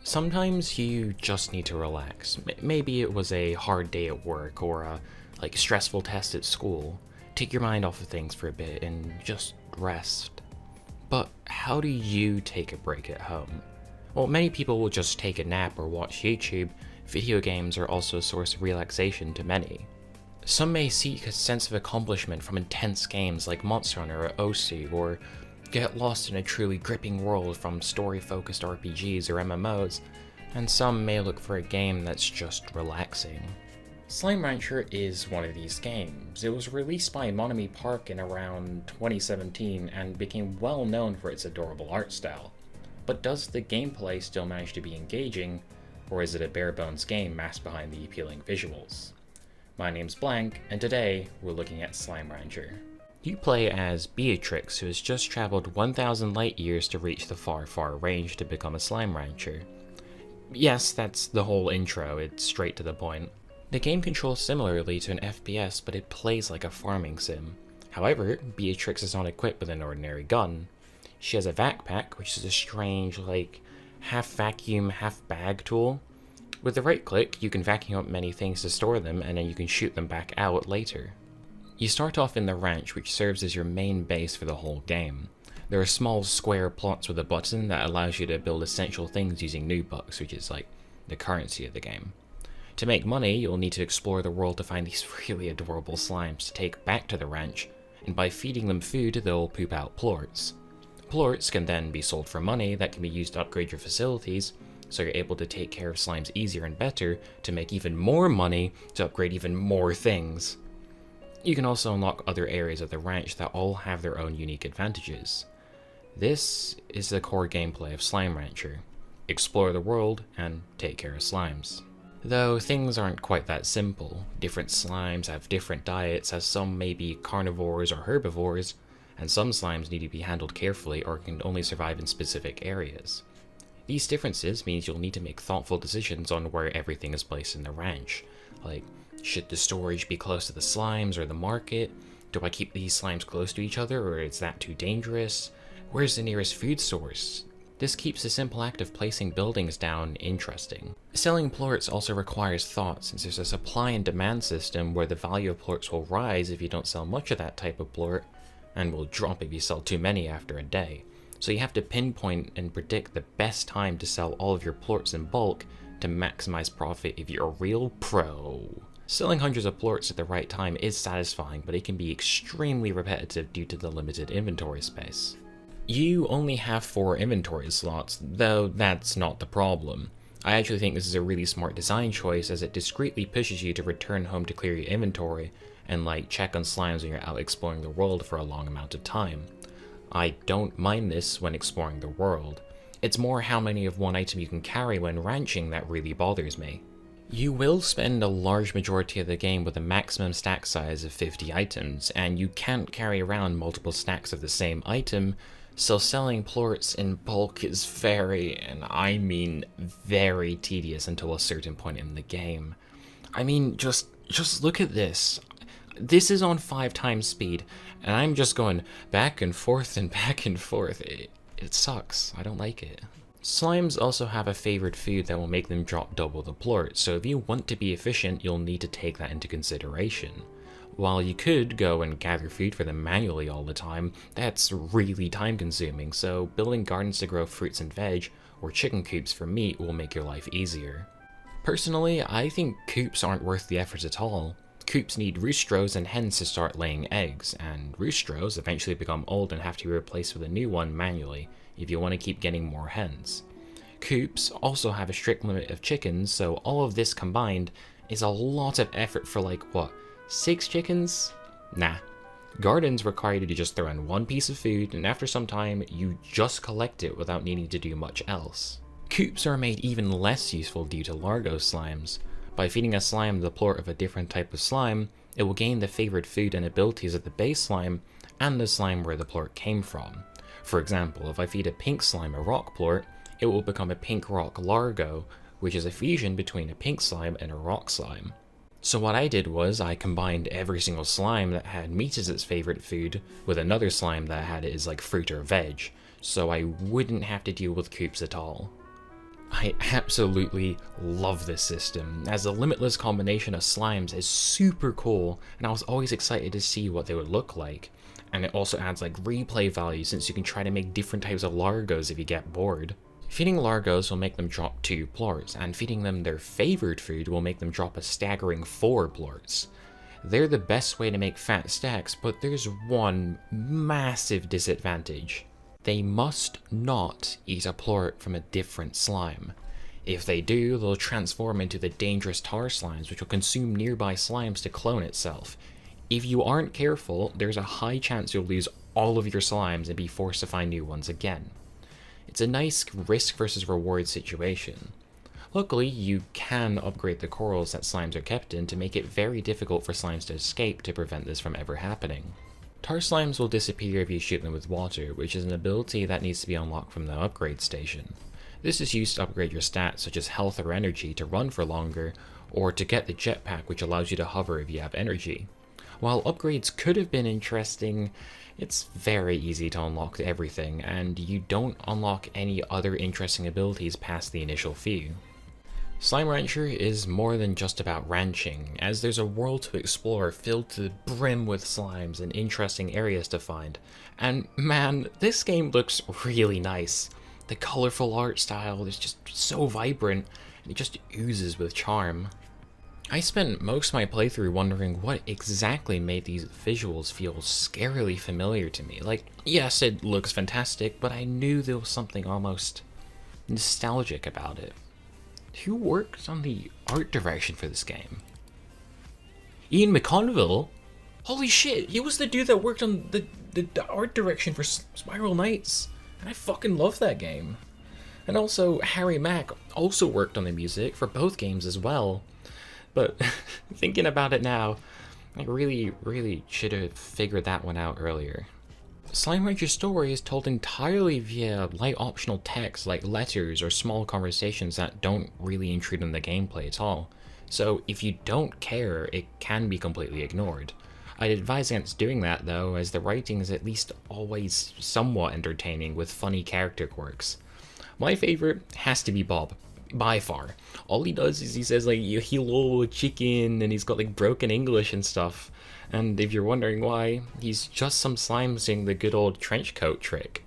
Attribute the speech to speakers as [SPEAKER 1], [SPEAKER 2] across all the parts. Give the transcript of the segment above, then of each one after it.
[SPEAKER 1] Sometimes you just need to relax. Maybe it was a hard day at work or a stressful test at school. Take your mind off of things for a bit and just rest. But how do you take a break at home? Well, many people will just take a nap or watch YouTube. Video games are also a source of relaxation to many. Some may seek a sense of accomplishment from intense games like Monster Hunter or OSU, or get lost in a truly gripping world from story-focused RPGs or MMOs, and some may look for a game that's just relaxing. Slime Rancher is one of these games. It was released by Monami Park in around 2017 and became well known for its adorable art style. But does the gameplay still manage to be engaging, or is it a bare-bones game masked behind the appealing visuals? My name's BlanK, and today we're looking at Slime Rancher. You play as Beatrix, who has just traveled 1,000 light years to reach the far, far range to become a Slime Rancher. Yes, that's the whole intro, it's straight to the point. The game controls similarly to an FPS, but it plays like a farming sim. However, Beatrix is not equipped with an ordinary gun. She has a vac-pack, which is a strange, half-vacuum, half-bag tool. With the right click, you can vacuum up many things to store them, and then you can shoot them back out later. You start off in the ranch, which serves as your main base for the whole game. There are small square plots with a button that allows you to build essential things using new bucks, which is the currency of the game. To make money, you'll need to explore the world to find these really adorable slimes to take back to the ranch, and by feeding them food, they'll poop out plorts. Plorts can then be sold for money that can be used to upgrade your facilities, so you're able to take care of slimes easier and better to make even more money to upgrade even more things. You can also unlock other areas of the ranch that all have their own unique advantages. This is the core gameplay of Slime Rancher. Explore the world and take care of slimes. Though things aren't quite that simple. Different slimes have different diets, as some may be carnivores or herbivores, and some slimes need to be handled carefully or can only survive in specific areas. These differences means you'll need to make thoughtful decisions on where everything is placed in the ranch, should the storage be close to the slimes or the market? Do I keep these slimes close to each other, or is that too dangerous? Where's the nearest food source? This keeps the simple act of placing buildings down interesting. Selling plorts also requires thought, since there's a supply and demand system where the value of plorts will rise if you don't sell much of that type of plort, and will drop if you sell too many after a day. So you have to pinpoint and predict the best time to sell all of your plorts in bulk to maximize profit if you're a real pro. Selling hundreds of plorts at the right time is satisfying, but it can be extremely repetitive due to the limited inventory space. You only have 4 inventory slots, though that's not the problem. I actually think this is a really smart design choice, as it discreetly pushes you to return home to clear your inventory and check on slimes when you're out exploring the world for a long amount of time. I don't mind this when exploring the world. It's more how many of one item you can carry when ranching that really bothers me. You will spend a large majority of the game with a maximum stack size of 50 items, and you can't carry around multiple stacks of the same item, so selling plorts in bulk is very, and I mean very, tedious until a certain point in the game. I mean, just look at this. This is on 5 times speed, and I'm just going back and forth and back and forth. It sucks. I don't like it. Slimes also have a favorite food that will make them drop double the plort, so if you want to be efficient, you'll need to take that into consideration. While you could go and gather food for them manually all the time, that's really time consuming, so building gardens to grow fruits and veg, or chicken coops for meat will make your life easier. Personally, I think coops aren't worth the effort at all. Coops need roostros and hens to start laying eggs, and roostros eventually become old and have to be replaced with a new one manually if you want to keep getting more hens. Coops also have a strict limit of chickens, so all of this combined is a lot of effort for 6 chickens? Nah. Gardens require you to just throw in 1 piece of food, and after some time, you just collect it without needing to do much else. Coops are made even less useful due to largo slimes. By feeding a slime the plort of a different type of slime, it will gain the favored food and abilities of the base slime and the slime where the plort came from. For example, if I feed a pink slime a rock plort, it will become a pink rock largo, which is a fusion between a pink slime and a rock slime. So what I did was I combined every single slime that had meat as its favorite food with another slime that had it as fruit or veg, so I wouldn't have to deal with coops at all. I absolutely love this system, as the limitless combination of slimes is super cool, and I was always excited to see what they would look like. And it also adds like replay value, since you can try to make different types of Largos if you get bored. Feeding Largos will make them drop 2 plorts, and feeding them their favorite food will make them drop a staggering 4 plorts. They're the best way to make fat stacks, but there's one massive disadvantage. They must not eat a plort from a different slime. If they do, they'll transform into the dangerous tar slimes, which will consume nearby slimes to clone itself. If you aren't careful, there's a high chance you'll lose all of your slimes and be forced to find new ones again. It's a nice risk versus reward situation. Luckily, you can upgrade the corals that slimes are kept in to make it very difficult for slimes to escape to prevent this from ever happening. Tar slimes will disappear if you shoot them with water, which is an ability that needs to be unlocked from the upgrade station. This is used to upgrade your stats such as health or energy to run for longer, or to get the jetpack, which allows you to hover if you have energy. While upgrades could have been interesting, it's very easy to unlock everything, and you don't unlock any other interesting abilities past the initial few. Slime Rancher is more than just about ranching, as there's a world to explore filled to the brim with slimes and interesting areas to find. And man, this game looks really nice. The colorful art style is just so vibrant, and it just oozes with charm. I spent most of my playthrough wondering what exactly made these visuals feel scarily familiar to me. Like, yes, it looks fantastic, but I knew there was something almost nostalgic about it. Who worked on the art direction for this game? Ian McConville? Holy shit, he was the dude that worked on the art direction for Spiral Knights. And I fucking love that game. And also, Harry Mack also worked on the music for both games as well. But thinking about it now, I really should have figured that one out earlier. Slime Rancher's story is told entirely via light optional text like letters or small conversations that don't really intrude on the gameplay at all. So if you don't care, it can be completely ignored. I'd advise against doing that though, as the writing is at least always somewhat entertaining with funny character quirks. My favorite has to be Bob, by far. All he does is he says like hello chicken, and he's got like broken English and stuff. And if you're wondering why, he's just some slime saying the good old trench coat trick.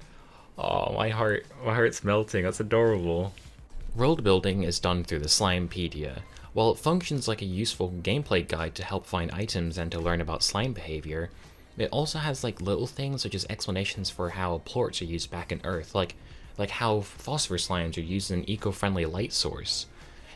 [SPEAKER 1] Oh, my heart's melting, that's adorable. World building is done through the Slimepedia. While it functions like a useful gameplay guide to help find items and to learn about slime behavior, it also has like little things such as explanations for how plorts are used back in Earth, like how phosphor slimes are used as an eco-friendly light source.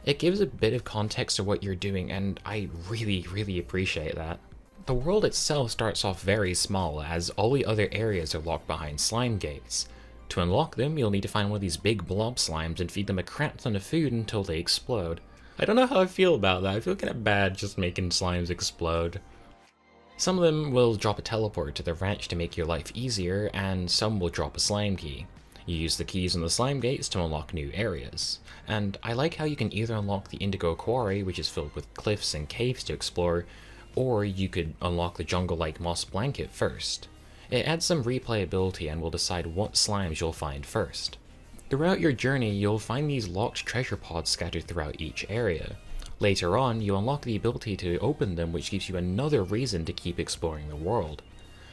[SPEAKER 1] It gives a bit of context to what you're doing, and I really appreciate that. The world itself starts off very small, as all the other areas are locked behind slime gates. To unlock them, you'll need to find one of these big blob slimes and feed them a crap ton of food until they explode. I don't know how I feel about that. I feel kind of bad just making slimes explode. Some of them will drop a teleport to the ranch to make your life easier, and some will drop a slime key. You use the keys on the slime gates to unlock new areas. And I like how you can either unlock the Indigo Quarry, which is filled with cliffs and caves to explore, or you could unlock the jungle-like moss blanket first. It adds some replayability and will decide what slimes you'll find first. Throughout your journey, you'll find these locked treasure pods scattered throughout each area. Later on, you unlock the ability to open them, which gives you another reason to keep exploring the world.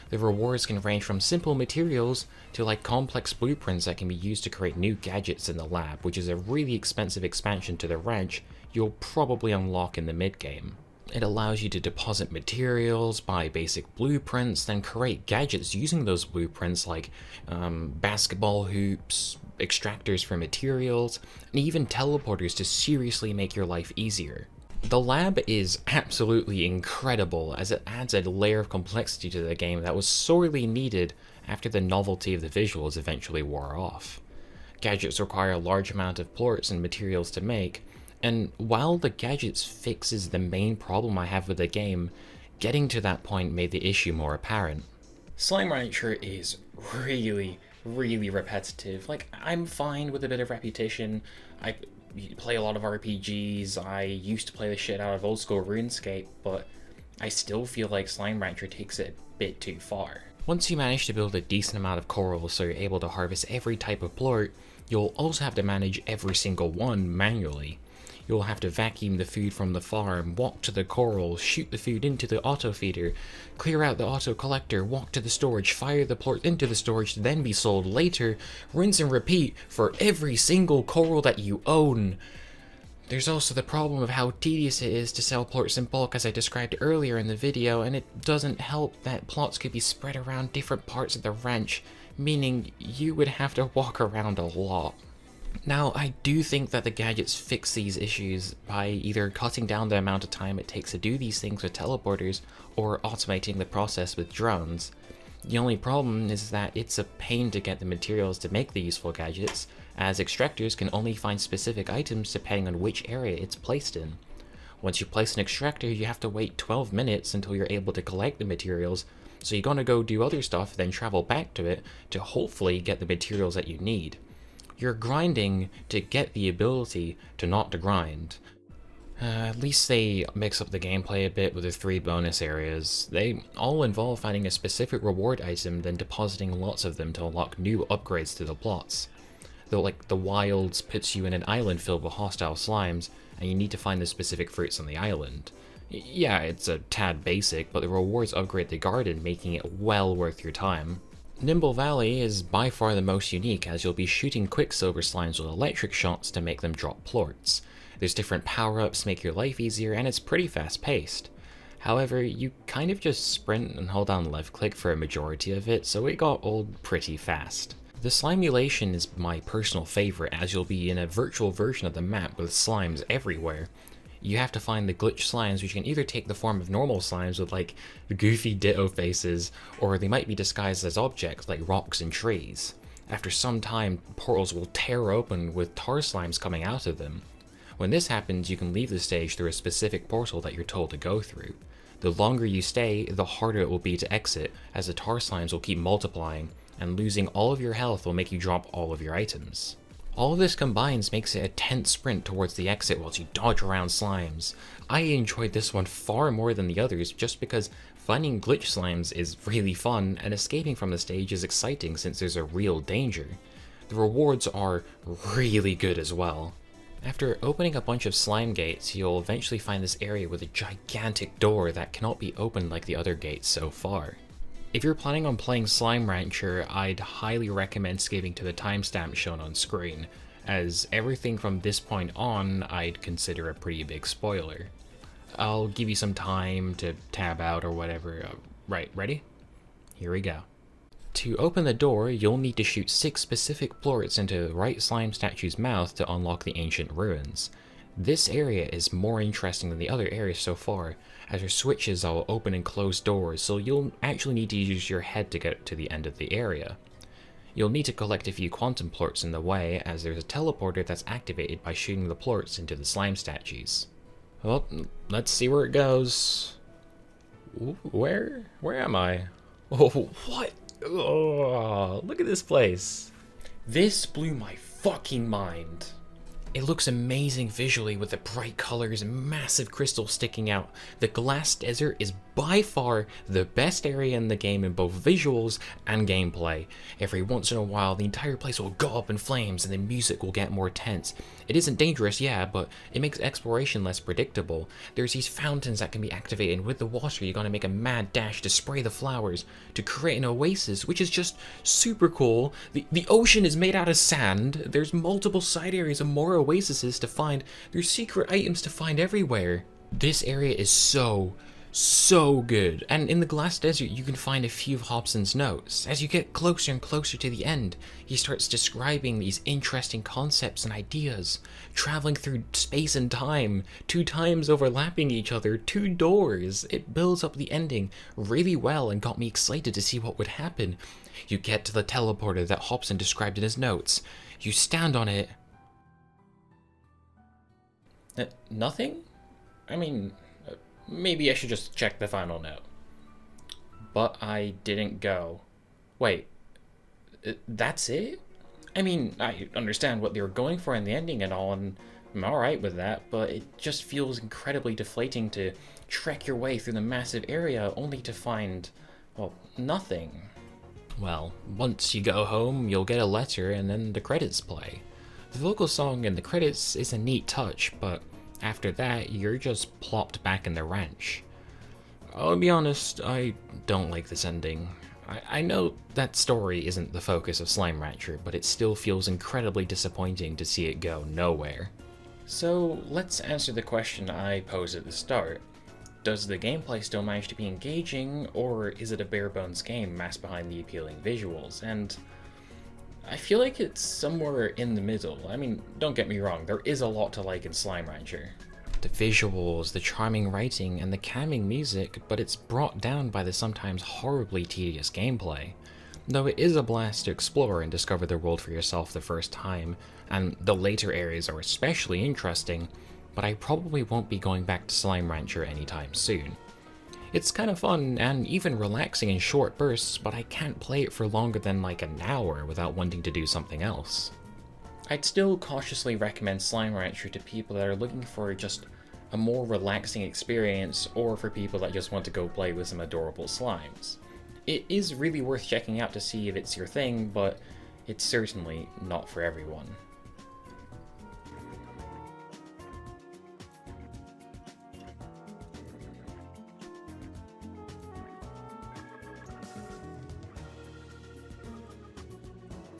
[SPEAKER 1] The rewards can range from simple materials to like complex blueprints that can be used to create new gadgets in the lab, which is a really expensive expansion to the ranch you'll probably unlock in the mid-game. It allows you to deposit materials, buy basic blueprints, then create gadgets using those blueprints like basketball hoops, extractors for materials, and even teleporters to seriously make your life easier. The lab is absolutely incredible, as it adds a layer of complexity to the game that was sorely needed after the novelty of the visuals eventually wore off. Gadgets require a large amount of plorts and materials to make, and while the gadgets fixes the main problem I have with the game, getting to that point made the issue more apparent. Slime Rancher is really repetitive. Like, I'm fine with a bit of repetition. I play a lot of RPGs, I used to play the shit out of old school RuneScape, but I still feel like Slime Rancher takes it a bit too far. Once you manage to build a decent amount of corals so you're able to harvest every type of plort, you'll also have to manage every single one manually. You'll have to vacuum the food from the farm, walk to the corals, shoot the food into the auto feeder, clear out the auto collector, walk to the storage, fire the plort into the storage to then be sold later, rinse and repeat for every single coral that you own. There's also the problem of how tedious it is to sell plorts in bulk, as I described earlier in the video, and it doesn't help that plots could be spread around different parts of the ranch, meaning you would have to walk around a lot. Now, I do think that the gadgets fix these issues by either cutting down the amount of time it takes to do these things with teleporters, or automating the process with drones. The only problem is that it's a pain to get the materials to make the useful gadgets, as extractors can only find specific items depending on which area it's placed in. Once you place an extractor, you have to wait 12 minutes until you're able to collect the materials, so you're gonna go do other stuff, then travel back to it to hopefully get the materials that you need. You're grinding to get the ability to not to grind. At least they mix up the gameplay a bit with the 3 bonus areas. They all involve finding a specific reward item, then depositing lots of them to unlock new upgrades to the plots. Though, like, the wilds puts you in an island filled with hostile slimes, and you need to find the specific fruits on the island. Yeah, it's a tad basic, but the rewards upgrade the garden, making it well worth your time. Nimble Valley is by far the most unique, as you'll be shooting quicksilver slimes with electric shots to make them drop plorts. There's different power-ups to make your life easier, and it's pretty fast-paced. However, you kind of just sprint and hold down left-click for a majority of it, so it got old pretty fast. The slimulation is my personal favorite, as you'll be in a virtual version of the map with slimes everywhere. You have to find the glitch slimes, which can either take the form of normal slimes with like goofy ditto faces, or they might be disguised as objects like rocks and trees. After some time, portals will tear open with tar slimes coming out of them. When this happens, you can leave the stage through a specific portal that you're told to go through. The longer you stay, the harder it will be to exit, as the tar slimes will keep multiplying, and losing all of your health will make you drop all of your items. All of this combines makes it a tense sprint towards the exit whilst you dodge around slimes. I enjoyed this one far more than the others just because finding glitch slimes is really fun and escaping from the stage is exciting since there's a real danger. The rewards are really good as well. After opening a bunch of slime gates, you'll eventually find this area with a gigantic door that cannot be opened like the other gates so far. If you're planning on playing Slime Rancher, I'd highly recommend skipping to the timestamp shown on screen, as everything from this point on I'd consider a pretty big spoiler. I'll give you some time to tab out or whatever. Right, ready? Here we go. To open the door, you'll need to shoot 6 specific plorts into the right slime statue's mouth to unlock the ancient ruins. This area is more interesting than the other areas so far, as your switches will open and close doors, so you'll actually need to use your head to get to the end of the area. You'll need to collect a few quantum plorts in the way, as there's a teleporter that's activated by shooting the plorts into the slime statues. Well, let's see where it goes. Where am I? Oh, what? Oh, look at this place. This blew my fucking mind. It looks amazing visually with the bright colors and massive crystals sticking out. The glass desert is by far the best area in the game in both visuals and gameplay. Every once in a while, the entire place will go up in flames and the music will get more tense. It isn't dangerous, yeah, but it makes exploration less predictable. There's these fountains that can be activated, and with the water you're gonna make a mad dash to spray the flowers to create an oasis, which is just super cool. The ocean is made out of sand. There's multiple side areas and more oases to find. There's secret items to find everywhere. This area is so good, and in the glass desert you can find a few of Hobson's notes. As you get closer and closer to the end, he starts describing these interesting concepts and ideas, traveling through space and time, 2 times overlapping each other, 2 doors. It builds up the ending really well and got me excited to see what would happen. You get to the teleporter that Hobson described in his notes. You stand on it. Nothing? I mean, maybe I should just check the final note. But I didn't go. Wait, that's it? I mean, I understand what they were going for in the ending and all, and I'm alright with that, but it just feels incredibly deflating to trek your way through the massive area only to find, well, nothing. Well, once you go home, you'll get a letter and then the credits play. The vocal song in the credits is a neat touch, but after that, you're just plopped back in the ranch. I'll be honest, I don't like this ending. I know that story isn't the focus of Slime Rancher, but it still feels incredibly disappointing to see it go nowhere. So let's answer the question I posed at the start. Does the gameplay still manage to be engaging, or is it a bare bones game masked behind the appealing visuals? And I feel like it's somewhere in the middle. I mean, don't get me wrong, there is a lot to like in Slime Rancher. The visuals, the charming writing, and the calming music, but it's brought down by the sometimes horribly tedious gameplay. Though it is a blast to explore and discover the world for yourself the first time, and the later areas are especially interesting, but I probably won't be going back to Slime Rancher anytime soon. It's kind of fun and even relaxing in short bursts, but I can't play it for longer than like an hour without wanting to do something else. I'd still cautiously recommend Slime Rancher to people that are looking for just a more relaxing experience, or for people that just want to go play with some adorable slimes. It is really worth checking out to see if it's your thing, but it's certainly not for everyone.